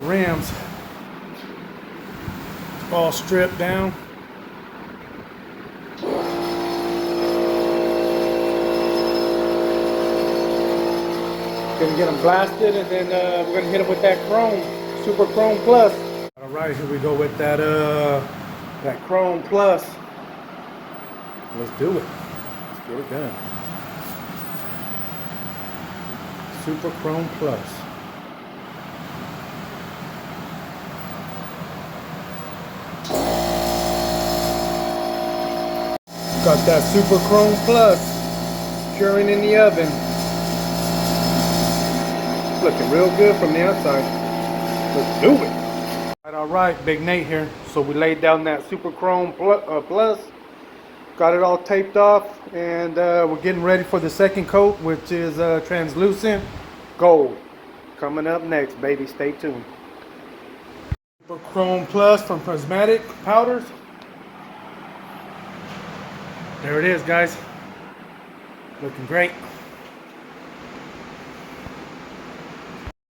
Rims all stripped down. Gonna get them blasted, and then we're gonna hit them with that chrome, Super Chrome Plus. All right, here we go with that that Chrome Plus. Let's do it. Let's get it done. Super Chrome Plus. Got that Super Chrome Plus curing in the oven. Looking real good from the outside. Let's do it. All right, Big Nate here. So we laid down that Super Chrome Plus. Got it all taped off, and we're getting ready for the second coat, which is translucent gold. Coming up next, baby. Stay tuned. Super Chrome Plus from Prismatic Powders. There it is, guys. Looking great.